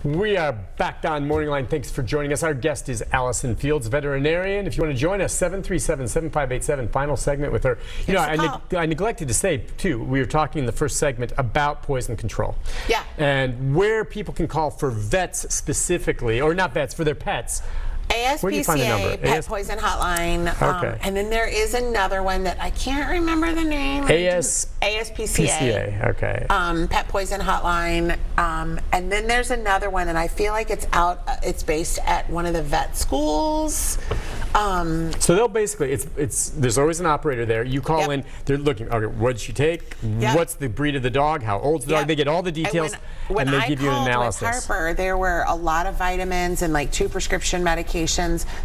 We are back on MorningLine. Thanks for joining us. Our guest is Allison Fields, veterinarian. If you want to join us, 737-7587, final segment with her. You know, I neglected to say, too, we were talking in the first segment about poison control. Yeah. And where people can call for vets specifically, or not vets, for their pets. ASPCA, Pet Poison Hotline. Okay. And then there is another one that I can't remember the name. ASPCA. Okay. Pet Poison Hotline. And then there's another one, and I feel like it's based at one of the vet schools. So they'll basically, there's always an operator there. You call in, they're looking, okay, what did she take? What's the breed of the dog? How old's the dog? They get all the details, and they give you an analysis. When I called with Harper, there were a lot of vitamins and like 2 prescription medications.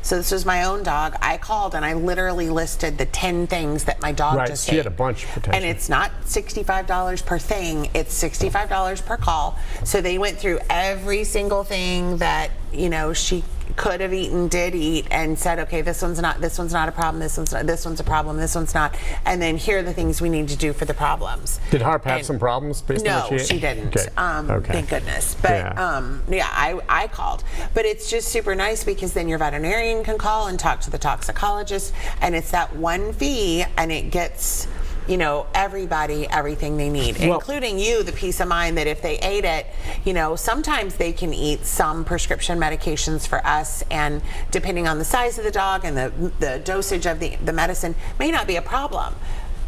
So this was my own dog. I called and I literally listed the 10 things that my dog just ate. She had a bunch potentially. And it's not $65 per thing, it's $65 per call. So they went through every single thing that, you know, she could have eaten, did eat, and said, okay, this one's not a problem, this one's a problem, this one's not, and then here are the things we need to do for the problems. Did Harp have some problems based on what she ate? No, she didn't. Okay. Thank goodness. But I called. But it's just super nice because then your veterinarian can call and talk to the toxicologist, and it's that one fee, and it gets, you know, everybody everything they need, including you, the peace of mind that if they ate it, you know, sometimes they can eat some prescription medications for us, and depending on the size of the dog and the dosage of the medicine may not be a problem.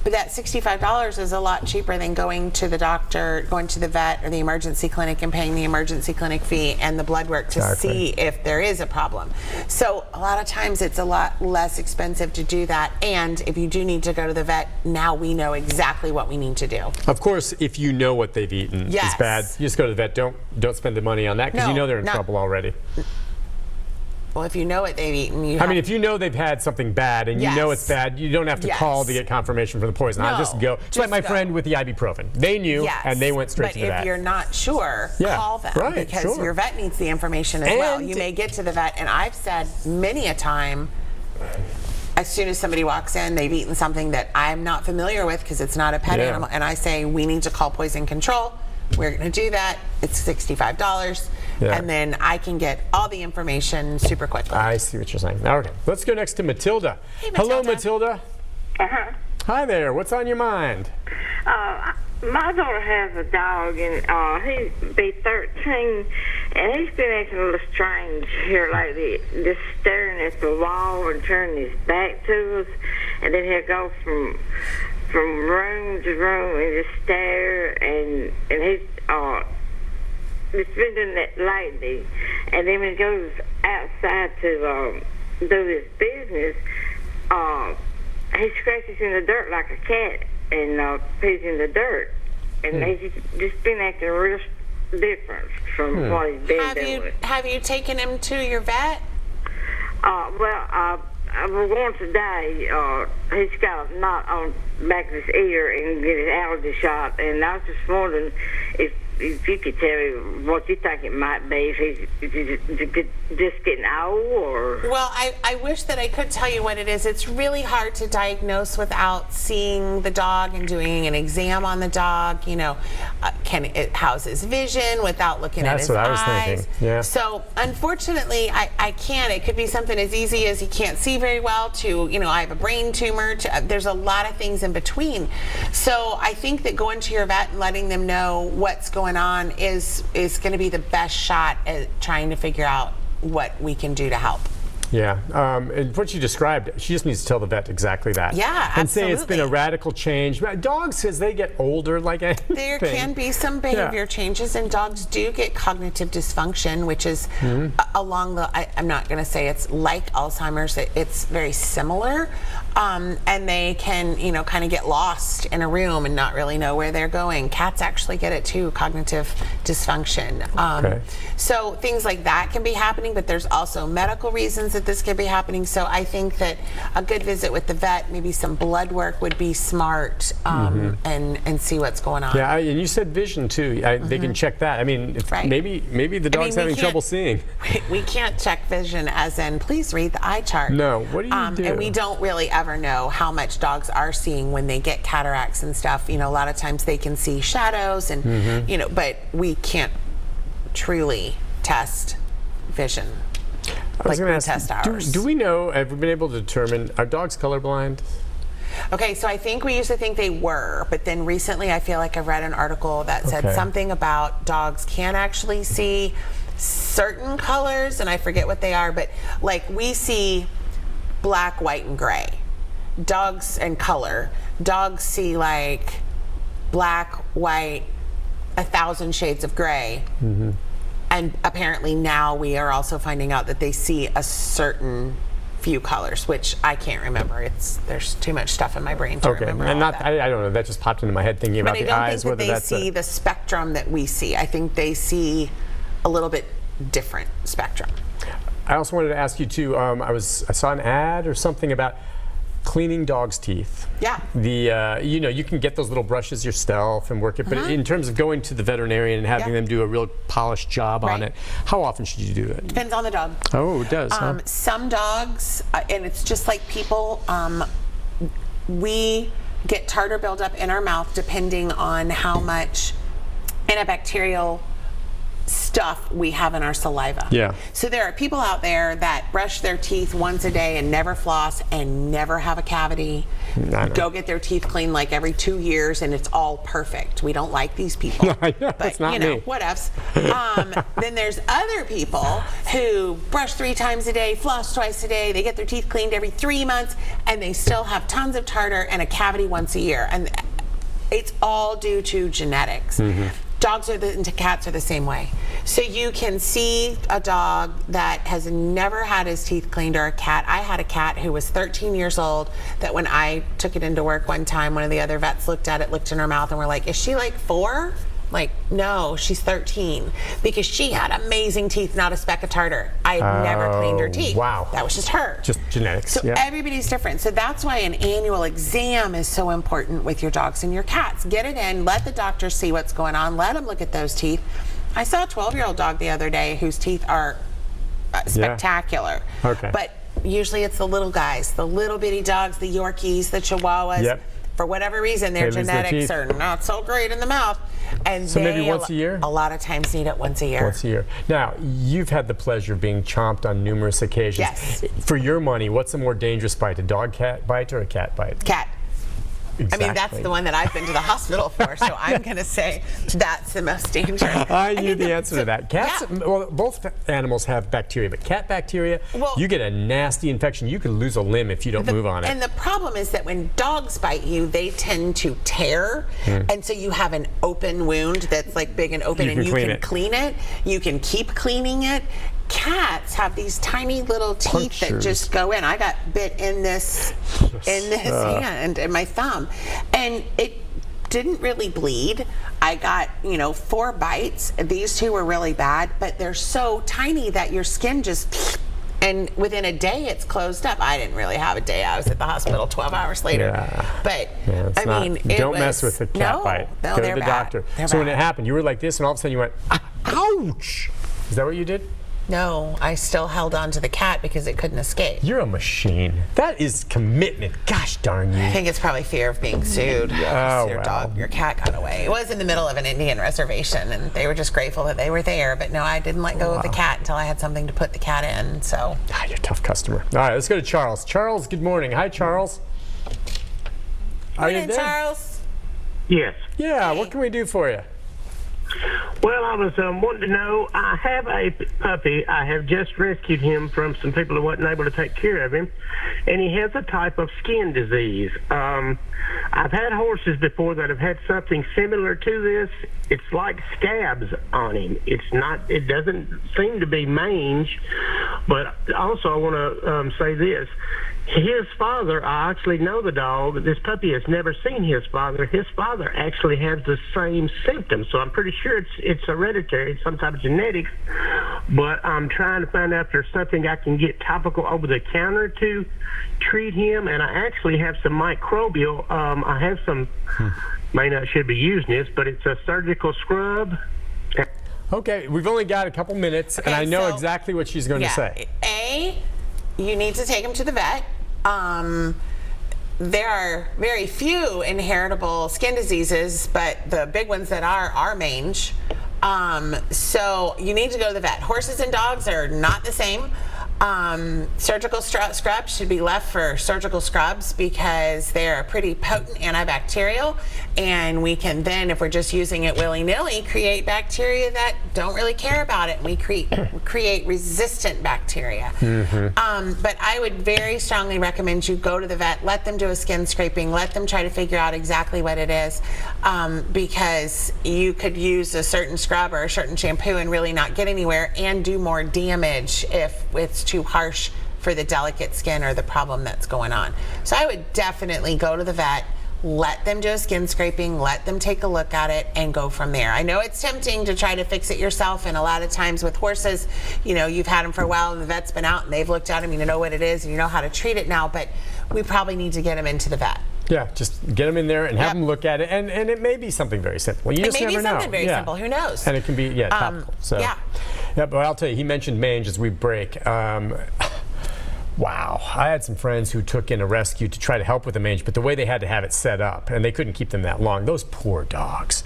But that $65 is a lot cheaper than going to the doctor, going to the vet or the emergency clinic and paying the emergency clinic fee and the blood work to see if there is a problem. So a lot of times it's a lot less expensive to do that. And if you do need to go to the vet, now we know exactly what we need to do. Of course, if you know what they've eaten is bad, you just go to the vet. Don't spend the money on that because you know they're in trouble already. Well, if you know what they've eaten, I mean, if you know they've had something bad and you know it's bad, you don't have to call to get confirmation for the poison. I'll just go. Just like my friend with the ibuprofen. They knew, and they went straight to the vet. But if you're not sure, call them because your vet needs the information as well. You may get to the vet, and I've said many a time, as soon as somebody walks in, they've eaten something that I'm not familiar with because it's not a pet animal, and I say, we need to call poison control. We're going to do that. It's $65. And then I can get all the information super quickly. I see what you're saying. Okay, let's go next to Matilda. Hey, Matilda. Hello, Matilda. Hi there. What's on your mind? My daughter has a dog, and he'd be 13, and he's been acting a little strange here lately, just staring at the wall and turning his back to us, and then he'll go from room to room and just stare, and he's just been doing that lately. And then when he goes outside to do his business, he scratches in the dirt like a cat and pees in the dirt. And he's just been acting real different from what he's been doing. Have you taken him to your vet? We're going today. He's got a knot on the back of his ear and get his allergy shot. And I was just wondering if you could tell me what you think it might be, if he's just getting old or... Well, I wish that I could tell you what it is. It's really hard to diagnose without seeing the dog and doing an exam on the dog. You know, how's his vision without looking at his eyes? That's what I was thinking, yeah. So, unfortunately, I can't. It could be something as easy as he can't see very well to, you know, I have a brain tumor. There's a lot of things in between. So, I think that going to your vet and letting them know what's going on is going to be the best shot at trying to figure out what we can do to help. Yeah, and what you described, she just needs to tell the vet exactly that. Yeah, absolutely. And say it's been a radical change. Dogs, as they get older, like anything. There can be some behavior changes, and dogs do get cognitive dysfunction, which is along the, I'm not going to say it's like Alzheimer's, it's very similar. And they can, you know, kind of get lost in a room and not really know where they're going. Cats actually get it too, cognitive dysfunction. So things like that can be happening, but there's also medical reasons that this could be happening. So I think that a good visit with the vet, maybe some blood work would be smart, and see what's going on. Yeah, and you said vision too. They can check that. I mean, maybe the dog's having trouble seeing. We can't check vision as in, please read the eye chart. No, what do you do? And we don't really ever know how much dogs are seeing when they get cataracts and stuff. You know, a lot of times they can see shadows and, you know, but we can't truly test vision. I was going to test ask, ours. do we know, have we been able to determine, are dogs colorblind? Okay, so I think we used to think they were, but then recently I feel like I read an article that said something about dogs can actually see certain colors, and I forget what they are, but like we see black, white, and gray. Dogs and color. Dogs see like black, white, 1,000 shades of gray. Mm-hmm. And apparently now we are also finding out that they see a certain few colors, which I can't remember. There's too much stuff in my brain to remember. And all not, that. I don't know. That just popped into my head thinking about the eyes. But I don't think that they see the spectrum that we see. I think they see a little bit different spectrum. I also wanted to ask you too. I saw an ad or something about cleaning dogs' teeth. Yeah. You can get those little brushes yourself and work it, but in terms of going to the veterinarian and having them do a real polished job on it, how often should you do that? Depends on the dog. Oh, it does. Some dogs, and it's just like people, we get tartar buildup in our mouth depending on how much antibacterial stuff we have in our saliva. Yeah. So there are people out there that brush their teeth once a day and never floss and never have a cavity. Go get their teeth cleaned like every 2 years and it's all perfect. We don't like these people. I know, but it's not me. Whatevs. Then there's other people who brush 3 times a day, floss twice a day, they get their teeth cleaned every 3 months, and they still have tons of tartar and a cavity once a year. And it's all due to genetics. Dogs and cats are the same way. So you can see a dog that has never had his teeth cleaned, or a cat. I had a cat who was 13 years old that when I took it into work one time, one of the other vets looked at it, looked in her mouth, and were like, is she like 4? Like, no, she's 13. Because she had amazing teeth, not a speck of tartar. I had never cleaned her teeth. Wow. That was just her. Just genetics. So everybody's different. So that's why an annual exam is so important with your dogs and your cats. Get it in, let the doctor see what's going on, let them look at those teeth. I saw a 12-year-old dog the other day whose teeth are spectacular. Okay. But usually it's the little guys, the little bitty dogs, the Yorkies, the Chihuahuas. Yep. For whatever reason, their genetics are not so great in the mouth. And so maybe once a year? A lot of times need it once a year. Once a year. Now, you've had the pleasure of being chomped on numerous occasions. Yes. For your money, what's a more dangerous bite, a dog cat bite or a cat bite? Cat. Exactly. I mean, that's the one that I've been to the hospital for, so I'm going to say that's the most dangerous. I knew the answer to that. Cats, well, both animals have bacteria, but cat bacteria, you get a nasty infection. You could lose a limb if you don't move on it. And the problem is that when dogs bite you, they tend to tear, and so you have an open wound that's like big and open, and you can clean it. You can keep cleaning it. Cats have these tiny little teeth that just go in. I got bit in this hand, in my thumb, and it didn't really bleed. I got 4 bites. These 2 were really bad, but they're so tiny that your skin just, and within a day it's closed up. I didn't really have a day. I was at the hospital 12 hours later. But I mean, don't mess with the cat bite. No, go to the doctor. So when it happened, you were like this, and all of a sudden you went, ouch! Is that what you did? No, I still held on to the cat because it couldn't escape. You're a machine. That is commitment. Gosh darn you. I think it's probably fear of being sued. Your cat got away. It was in the middle of an Indian reservation, and they were just grateful that they were there. But no, I didn't let go of the cat until I had something to put the cat in. So. You're a tough customer. All right, let's go to Charles. Charles, good morning. Hi, Charles. Are you there? Charles? Yes. Yeah, what can we do for you? Well, I was wanting to know, I have a puppy. I have just rescued him from some people who wasn't able to take care of him, and he has a type of skin disease. I've had horses before that have had something similar to this. It's like scabs on him. It doesn't seem to be mange, but also I want to say this. His father, I actually know the dog. This puppy has never seen his father. His father actually has the same symptoms, so I'm pretty sure it's hereditary, it's some type of genetics. But I'm trying to find out if there's something I can get topical over the counter to treat him. And I actually have some microbial. I have some. May not should be using this, but it's a surgical scrub. Okay, we've only got a couple minutes, and I know exactly what she's going to say. You need to take him to the vet. There are very few inheritable skin diseases, but the big ones that are mange. So you need to go to the vet. Horses and dogs are not the same. Surgical scrubs should be left for surgical scrubs because they're pretty potent antibacterial, and we can then, if we're just using it willy-nilly, create bacteria that don't really care about it, and we create resistant bacteria. But I would very strongly recommend you go to the vet, let them do a skin scraping, let them try to figure out exactly what it is, because you could use a certain scrub or a certain shampoo and really not get anywhere and do more damage if it's too harsh for the delicate skin or the problem that's going on. So I would definitely go to the vet, let them do a skin scraping, let them take a look at it, and go from there. I know it's tempting to try to fix it yourself, and a lot of times with horses, you know, you've had them for a while and the vet's been out and they've looked at them, you know what it is and you know how to treat it now, but we probably need to get them into the vet. Yeah, just get them in there and have them look at it, and it may be something very simple. You just never know. It may be something very simple. Who knows? And it can be topical. So yeah, but I'll tell you, he mentioned mange as we break. Wow, I had some friends who took in a rescue to try to help with the mange, but the way they had to have it set up, and they couldn't keep them that long. Those poor dogs.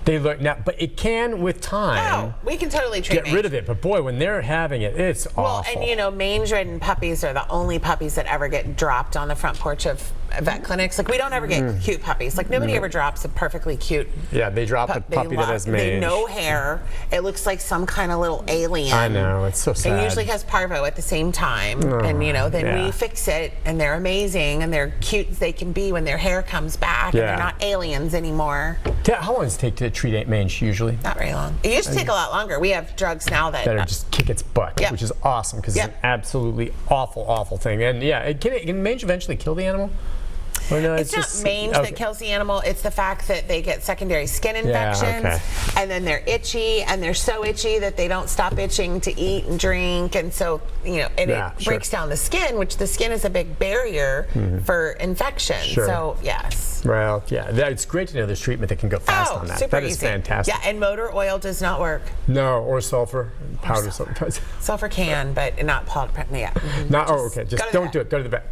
They look now, but it can with time. Oh, we can totally treat get rid of it. But boy, when they're having it, it's awful. Well, and you know, mange-ridden puppies are the only puppies that ever get dropped on the front porch of vet clinics. Like, we don't ever get cute puppies. Like, nobody ever drops a perfectly cute. Yeah, they drop a puppy that has mange. No hair. It looks like some kind of little alien. I know, it's so sad. It usually has parvo at the same time, and you know, then we fix it, and they're amazing, and they're cute as they can be when their hair comes back, and they're not aliens anymore. How long does it take to treat mange usually? Not very long. It used to take a lot longer. We have drugs now that are just kick its butt, which is awesome because it's an absolutely awful thing. And yeah, can mange eventually kill the animal? Or no, it's not mange that kills the animal. It's the fact that they get secondary skin infections, and then they're itchy, and they're so itchy that they don't stop itching to eat and drink, and so it breaks down the skin, which the skin is a big barrier for infection. So yes. Well, yeah, it's great to know there's treatment that can go fast on that. Super that is easy. Fantastic. Yeah, and motor oil does not work. No, or sulfur, powder sometimes. Sulfur can, but not powder. Yeah. Not. Okay. Just don't do it. Go to the vet.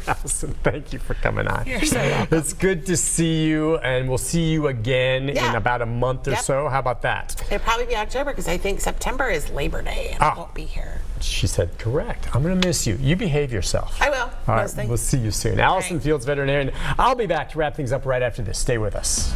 Allison, thank you for coming on. You're so welcome. It's good to see you, and we'll see you again in about a month or so. How about that? It'll probably be October because I think September is Labor Day, and I won't be here. She said correct. I'm going to miss you. You behave yourself. I will. All right, we'll see you soon. Allison Fields, veterinarian. I'll be back to wrap things up right after this. Stay with us.